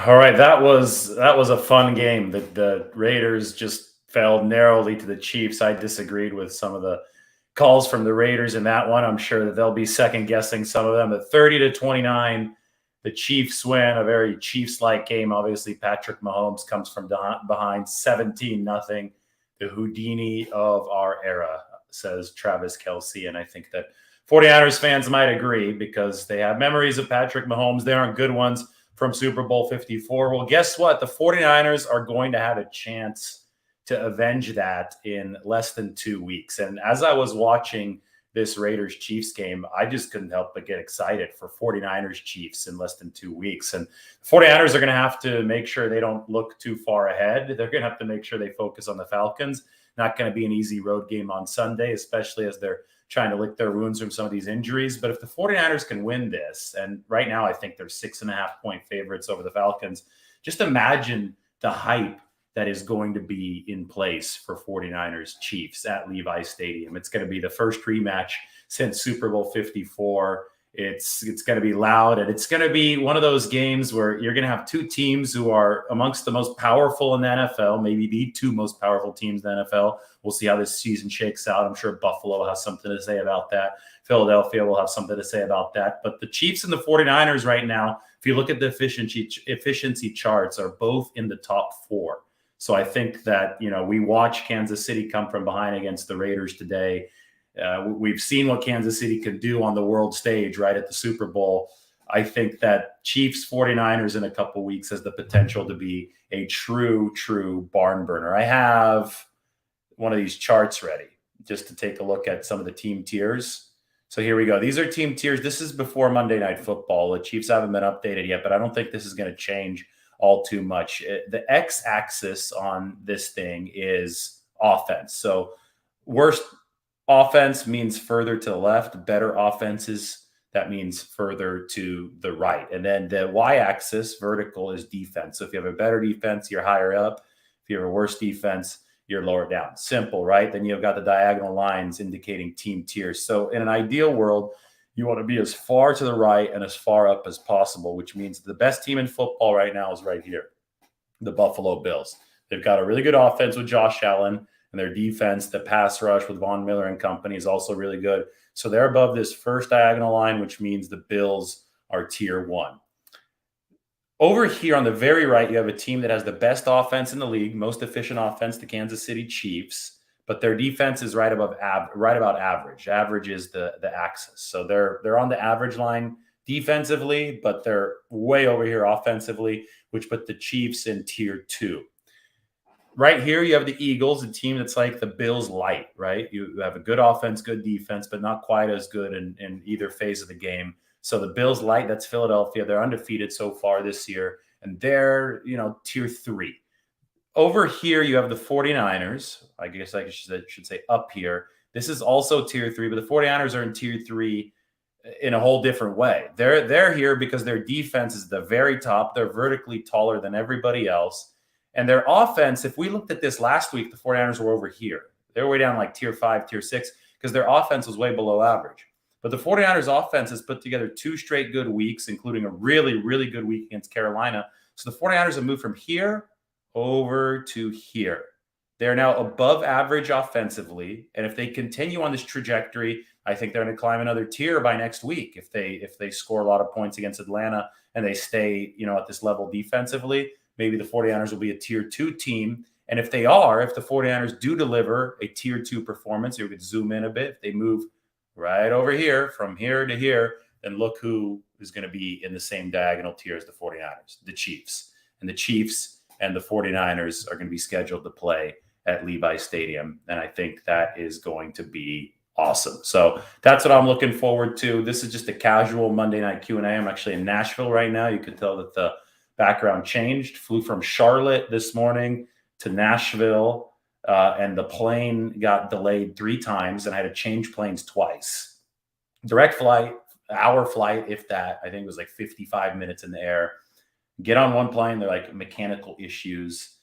All right, that was a fun game. The Raiders just fell narrowly to the Chiefs. I disagreed with some of the calls from the Raiders in that one. I'm sure that they'll be second guessing some of them. At 30-29, the Chiefs win, a very Chiefs-like game. Obviously, Patrick Mahomes comes from behind 17-0. The Houdini of our era, says Travis Kelce. And I think that 49ers fans might agree because they have memories of Patrick Mahomes. They aren't good ones from Super Bowl 54. Well, guess what? The 49ers are going to have a chance to avenge that in less than 2 weeks. And as I was watching this Raiders Chiefs game, I just couldn't help but get excited for 49ers Chiefs in less than 2 weeks. And the 49ers are going to have to make sure they don't look too far ahead. They're going to have to make sure they focus on the Falcons. Not going to be an easy road game on Sunday, especially as they're trying to lick their wounds from some of these injuries. But if the 49ers can win this, and right now I think they're 6.5-point favorites over the Falcons, just imagine the hype that is going to be in place for 49ers Chiefs at Levi Stadium. It's going to be the first rematch since Super Bowl 54. It's going to be loud, and it's going to be one of those games where you're going to have two teams who are amongst the most powerful in the NFL, maybe the two most powerful teams in the NFL. We'll see how this season shakes out. I'm sure Buffalo has something to say about that. Philadelphia will have something to say about that. But the Chiefs and the 49ers right now, if you look at the efficiency charts, are both in the top 4. So I think that, we watch Kansas City come from behind against the Raiders today. We've seen what Kansas City can do on the world stage right at the Super Bowl. I think that Chiefs 49ers in a couple weeks has the potential to be a true barn burner. I have one of these charts ready just to take a look at some of the team tiers. So here we go. These are team tiers. This is before Monday Night Football. The Chiefs haven't been updated yet, but I don't think this is going to change all too much. The x-axis on this thing is offense. So worst offense means further to the left. Better offenses, that means further to the right. And then the y-axis, vertical, is defense. So if you have a better defense, you're higher up. If you have a worse defense, you're lower down. Simple, right? Then you've got the diagonal lines indicating team tiers. So in an ideal world, you want to be as far to the right and as far up as possible, which means the best team in football right now is right here, the Buffalo Bills. They've got a really good offense with Josh Allen, and their defense, the pass rush with Von Miller and company, is also really good. So they're above this first diagonal line, which means the Bills are tier 1. Over here on the very right, you have a team that has the best offense in the league, most efficient offense, the Kansas City Chiefs, but their defense is right about average. Average is the axis. So they're on the average line defensively, but they're way over here offensively, which put the Chiefs in tier 2. Right here, you have the Eagles, a team that's like the Bills light, right? You have a good offense, good defense, but not quite as good in either phase of the game. So the Bills light, that's Philadelphia. They're undefeated so far this year, and they're, tier 3. Over here, you have the 49ers. I guess I should say up here. This is also tier 3, but the 49ers are in tier 3 in a whole different way. They're here because their defense is at the very top. They're vertically taller than everybody else. And their offense, if we looked at this last week, the 49ers were over here. They were way down like tier 5, tier 6, because their offense was way below average. But the 49ers offense has put together 2 straight good weeks, including a really, really good week against Carolina. So the 49ers have moved from here over to here. They're now above average offensively. And if they continue on this trajectory, I think they're going to climb another tier by next week. If they score a lot of points against Atlanta and they stay, at this level defensively, maybe the 49ers will be a tier 2 team. And if the 49ers do deliver a tier 2 performance, you could zoom in a bit. If they move right over here, from here to here, then look who is going to be in the same diagonal tier as the 49ers, the Chiefs. And the Chiefs and the 49ers are going to be scheduled to play at Levi Stadium. And I think that is going to be awesome. So that's what I'm looking forward to. This is just a casual Monday night Q&A. I'm actually in Nashville right now. You could tell that the background changed. Flew from Charlotte this morning to Nashville, and the plane got delayed 3 times, and I had to change planes twice. Direct flight, hour flight, if that. I think it was like 55 minutes in the air. Get on one plane, they're like mechanical issues.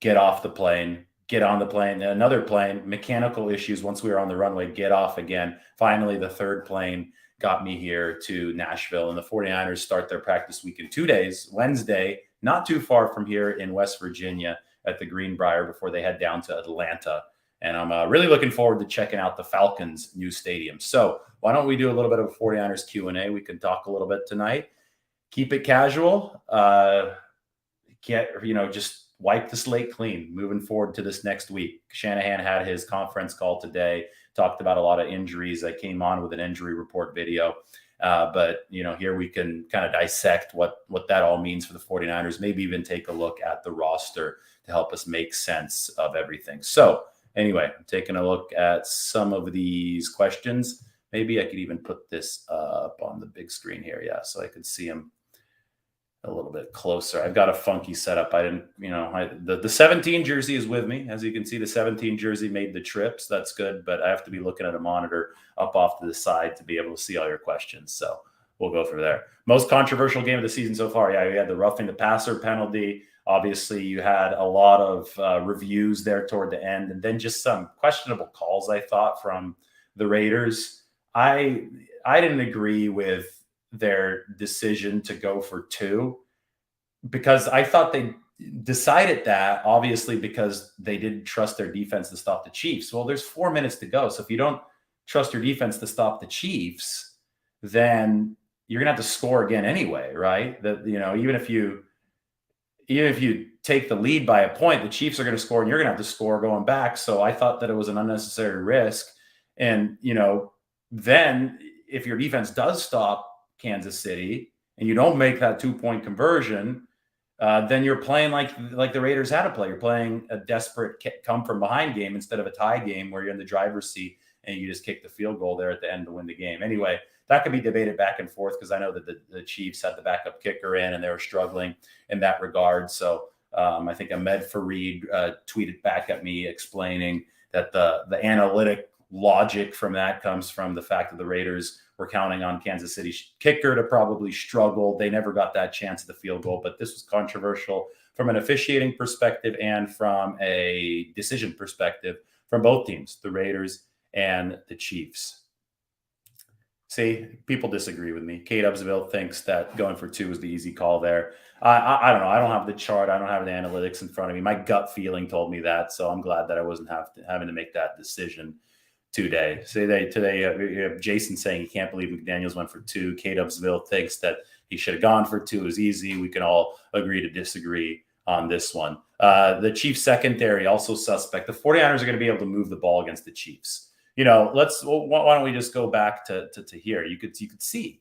Get off the plane, get on the plane, another plane, mechanical issues. Once we were on the runway, get off again. Finally, the third plane got me here to Nashville, and the 49ers start their practice week in 2 days, Wednesday, not too far from here in West Virginia at the Greenbrier before they head down to Atlanta. And I'm really looking forward to checking out the Falcons' new stadium. So why don't we do a little bit of a 49ers Q&A? We can talk a little bit tonight. Keep it casual. Just wipe the slate clean moving forward to this next week. Shanahan had his conference call today, talked about a lot of injuries. I came on with an injury report video. But here we can kind of dissect what that all means for the 49ers, maybe even take a look at the roster to help us make sense of everything. So anyway, I'm taking a look at some of these questions. Maybe I could even put this up on the big screen here. Yeah, so I could see them a little bit closer. I've got a funky setup. I didn't, the 17 jersey is with me. As you can see, the 17 jersey made the trip, so that's good. But I have to be looking at a monitor up off to the side to be able to see all your questions. So we'll go from there. Most controversial game of the season so far. Yeah, we had the roughing the passer penalty. Obviously, you had a lot of reviews there toward the end, and then just some questionable calls, I thought, from the Raiders. I didn't agree with their decision to go for 2 because I thought they decided that obviously because they didn't trust their defense to stop the Chiefs. Well, there's 4 minutes to go. So if you don't trust your defense to stop the Chiefs, then you're going to have to score again anyway, right? Even if you take the lead by a point, the Chiefs are going to score and you're going to have to score going back. So I thought that it was an unnecessary risk. And, then if your defense does stop Kansas City and you don't make that 2-point conversion, then you're playing like the Raiders had to play. You're playing a desperate come from behind game instead of a tie game where you're in the driver's seat and you just kick the field goal there at the end to win the game. Anyway, that could be debated back and forth because I know that the Chiefs had the backup kicker in and they were struggling in that regard. So I think Ahmed Fareed tweeted back at me explaining that the analytic logic from that comes from the fact that the Raiders were counting on Kansas City's kicker to probably struggle. They never got that chance at the field goal, but this was controversial from an officiating perspective and from a decision perspective from both teams, the Raiders and the Chiefs. See, people disagree with me. Kate Upsville thinks that going for 2 was the easy call there. I don't know. I don't have the chart. I don't have the analytics in front of me. My gut feeling told me that, so I'm glad that I wasn't having to make that decision today. Today you have Jason saying he can't believe McDaniels went for 2. Kate Upsville thinks that he should have gone for 2. It was easy. We can all agree to disagree on this one. The Chiefs secondary also suspect. The 49ers are going to be able to move the ball against the Chiefs. Why don't we just go back to here? You could see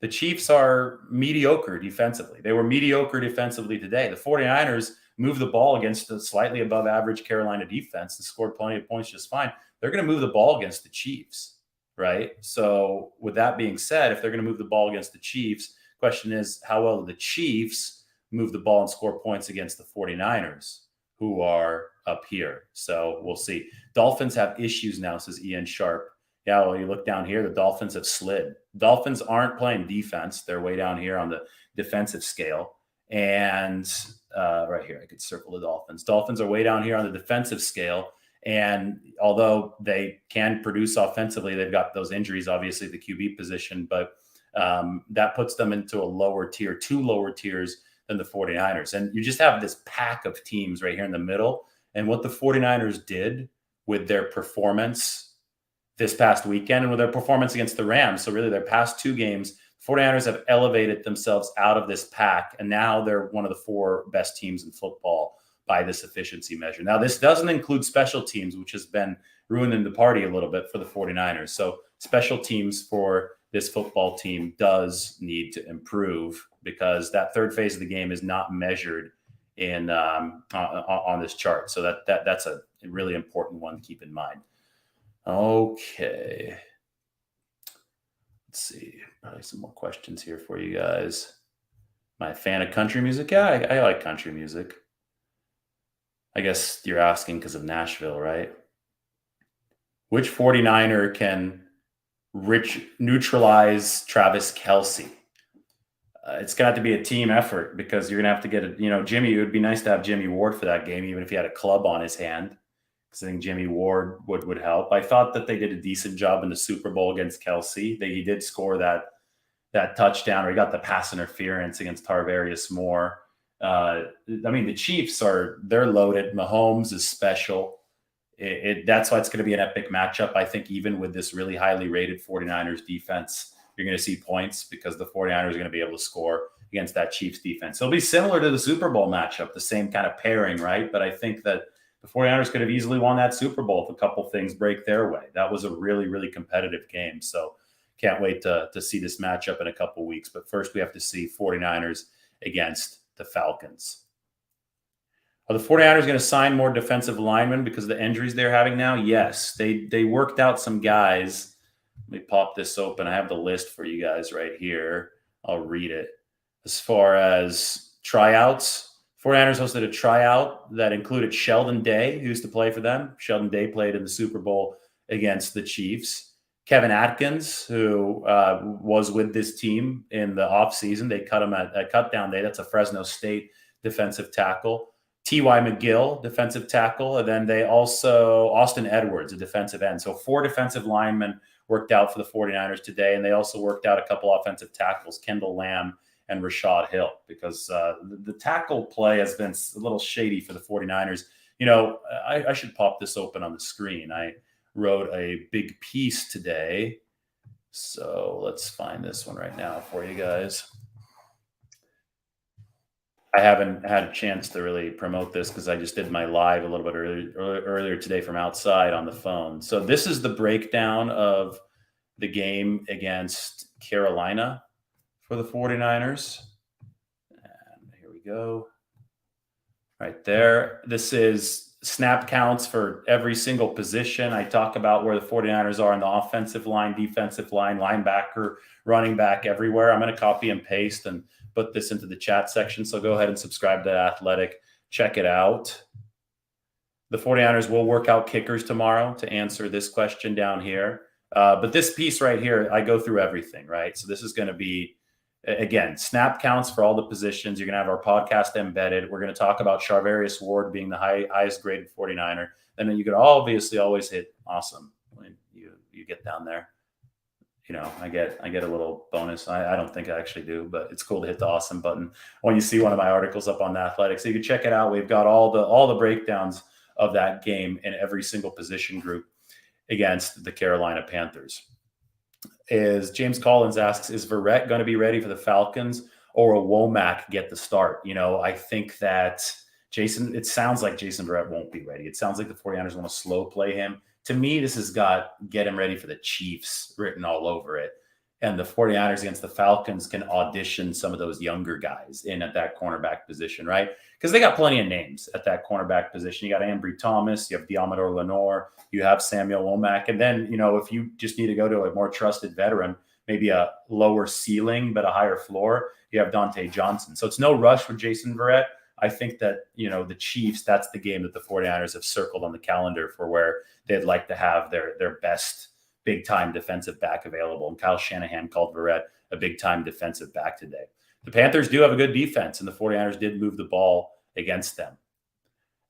the Chiefs are mediocre defensively. They were mediocre defensively today. The 49ers moved the ball against a slightly above average Carolina defense and scored plenty of points just fine. They're going to move the ball against the Chiefs, right? So with that being said, if they're going to move the ball against the Chiefs, question is how well do the Chiefs move the ball and score points against the 49ers, who are up here? So we'll see. Dolphins have issues now, says Ian Sharp. Yeah, well, you look down here, the Dolphins have slid. Dolphins aren't playing defense. They're way down here on the defensive scale. And right here, I could circle the Dolphins. Dolphins are way down here on the defensive scale. And although they can produce offensively, they've got those injuries, obviously, the QB position, but that puts them into a lower tier, 2 lower tiers than the 49ers. And you just have this pack of teams right here in the middle. And what the 49ers did with their performance this past weekend and with their performance against the Rams, so really their past 2 games, 49ers have elevated themselves out of this pack, and now they're one of the 4 best teams in football by this efficiency measure. Now, this doesn't include special teams, which has been ruining the party a little bit for the 49ers. So special teams for this football team does need to improve because that third phase of the game is not measured in on this chart. So that's a really important one to keep in mind. Okay. Let's see. Probably some more questions here for you guys. Am I a fan of country music? Yeah, I like country music. I guess you're asking because of Nashville, right? Which 49er can neutralize Travis Kelce? It's going to have to be a team effort because you're going to have to get Jimmy. It would be nice to have Jimmy Ward for that game, even if he had a club on his hand, because I think Jimmy Ward would help. I thought that they did a decent job in the Super Bowl against Kelce. He did score that touchdown, or he got the pass interference against Tarvarius Moore. I mean, the Chiefs they're loaded. Mahomes is special. That's why it's going to be an epic matchup. I think even with this really highly rated 49ers defense, you're going to see points because the 49ers are going to be able to score against that Chiefs defense. So it'll be similar to the Super Bowl matchup, the same kind of pairing, right? But I think that the 49ers could have easily won that Super Bowl if a couple things break their way. That was a really, really competitive game. So can't wait to see this matchup in a couple weeks. But first, we have to see 49ers against the Falcons. Are the 49ers going to sign more defensive linemen because of the injuries they're having now? Yes. They worked out some guys. Let me pop this open. I have the list for you guys right here. I'll read it. As far as tryouts, 49ers hosted a tryout that included Sheldon Day, who used to play for them. Sheldon Day played in the Super Bowl against the Chiefs. Kevin Atkins, who was with this team in the offseason. They cut him at cut down day. That's a Fresno State defensive tackle. T.Y. McGill, defensive tackle. And then they also, Austin Edwards, a defensive end. So 4 defensive linemen worked out for the 49ers today. And they also worked out a couple offensive tackles, Kendall Lamb and Rashad Hill, because the tackle play has been a little shady for the 49ers. You know, I should pop this open on the screen. I wrote a big piece today. So let's find this one right now for you guys. I haven't had a chance to really promote this because I just did my live a little bit earlier today from outside on the phone. So this is the breakdown of the game against Carolina for the 49ers. And here we go. Right there. This is snap counts for every single position. I talk about where the 49ers are on the offensive line, defensive line, linebacker, running back, everywhere. I'm going to copy and paste and put this into the chat section. So go ahead and subscribe to Athletic. Check it out. The 49ers will work out kickers tomorrow to answer this question down here. But this piece right here, I go through everything, right? So this is going to be, again, snap counts for all the positions. You're going to have our podcast embedded. We're going to talk about Charvarius Ward being the highest graded 49er. And then you could obviously always hit awesome when you get down there. You know, I get a little bonus. I don't think I actually do, but it's cool to hit the awesome button when you see one of my articles up on the Athletic. So you can check it out. We've got all the breakdowns of that game in every single position group against the Carolina Panthers. Is James Collins asks, is Verrett going to be ready for the Falcons, or will Womack get the start? You know, I think that it sounds like Jason Verrett won't be ready. It sounds like the 49ers want to slow play him. To me, this has got get him ready for the Chiefs written all over it. And the 49ers against the Falcons can audition some of those younger guys in at that cornerback position, right? Because they got plenty of names at that cornerback position. You got Ambry Thomas, you have Diamador Lenore, you have Samuel Womack. And then, you know, if you just need to go to a more trusted veteran, maybe a lower ceiling but a higher floor, you have Dante Johnson. So it's no rush with Jason Verrett. I think that, you know, the Chiefs, that's the game that the 49ers have circled on the calendar for where they'd like to have their best big-time defensive back available. And Kyle Shanahan called Verrett a big-time defensive back today. The Panthers do have a good defense, and the 49ers did move the ball against them.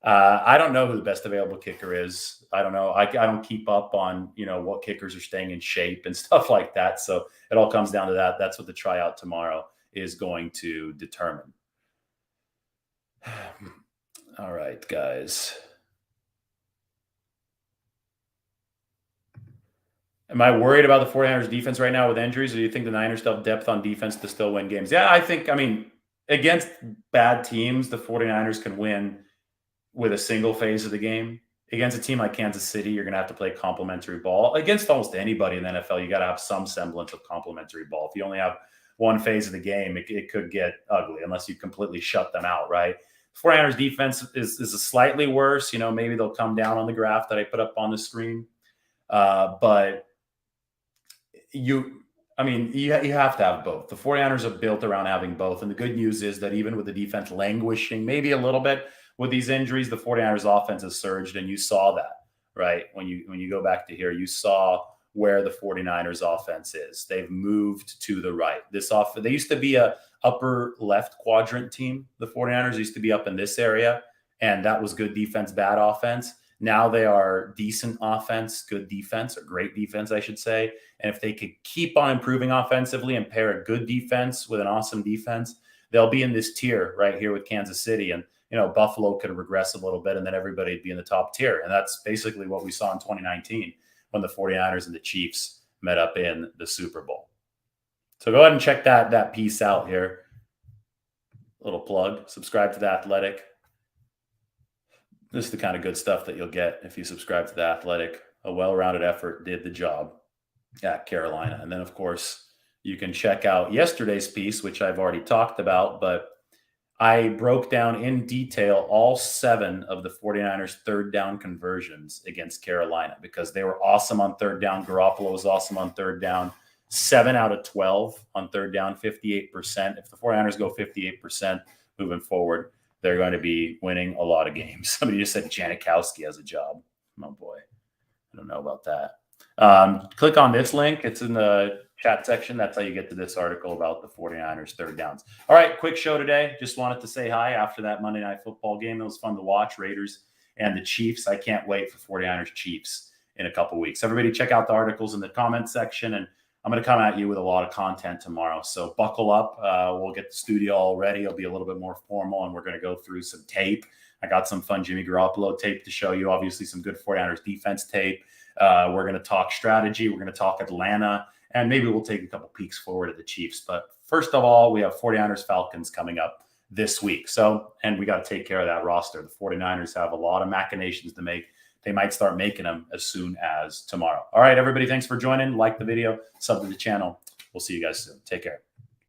I don't know who the best available kicker is. I don't know. I don't keep up on, you know, what kickers are staying in shape and stuff like that. So it all comes down to that. That's what the tryout tomorrow is going to determine. All right, guys. Am I worried about the 49ers defense right now with injuries, or do you think the Niners still have depth on defense to still win games? Yeah, I mean, against bad teams, the 49ers can win with a single phase of the game. Against a team like Kansas City, you're going to have to play complementary ball. Against almost anybody in the NFL, you got to have some semblance of complementary ball. If you only have one phase of the game, it could get ugly unless you completely shut them out, right? 49ers defense is a slightly worse. You know, maybe they'll come down on the graph that I put up on the screen. But you have to have both. The 49ers are built around having both. And the good news is that even with the defense languishing maybe a little bit with these injuries, the 49ers offense has surged. And you saw that, right? When you go back to here, you saw where the 49ers offense is. They've moved to the right. They used to be a upper left quadrant team. The 49ers used to be up in this area, and that was good defense, bad offense. Now they are decent offense, good defense, or great defense, I should say. And if they could keep on improving offensively and pair a good defense with an awesome defense, they'll be in this tier right here with Kansas City. And, Buffalo could regress a little bit and then everybody would be in the top tier. And that's basically what we saw in 2019 when the 49ers and the Chiefs met up in the Super Bowl. So go ahead and check that piece out here. Little plug. Subscribe to The Athletic. This is the kind of good stuff that you'll get if you subscribe to The Athletic. A well-rounded effort did the job at Carolina. And then, of course, you can check out yesterday's piece, which I've already talked about, but I broke down in detail all 7 of the 49ers third down conversions against Carolina because they were awesome on third down. Garoppolo was awesome on third down. 7 out of 12 on third down, 58%. If the 49ers go 58% moving forward, they're going to be winning a lot of games. Somebody just said Janikowski has a job. Oh, boy. I don't know about that. Click on this link. It's in the chat section. That's how you get to this article about the 49ers third downs. All right, quick show today. Just wanted to say hi after that Monday Night Football game. It was fun to watch, Raiders and the Chiefs. I can't wait for 49ers-Chiefs in a couple weeks. Everybody check out the articles in the comment section, and I'm going to come at you with a lot of content tomorrow. So buckle up. We'll get the studio all ready. It'll be a little bit more formal, and we're going to go through some tape. I got some fun Jimmy Garoppolo tape to show you. Obviously, some good 49ers defense tape. We're going to talk strategy. We're going to talk Atlanta, and maybe we'll take a couple peeks forward at the Chiefs. But first of all, we have 49ers Falcons coming up this week. And we got to take care of that roster. The 49ers have a lot of machinations to make. They might start making them as soon as tomorrow. All right, everybody, thanks for joining. Like the video, sub to the channel. We'll see you guys soon. Take care.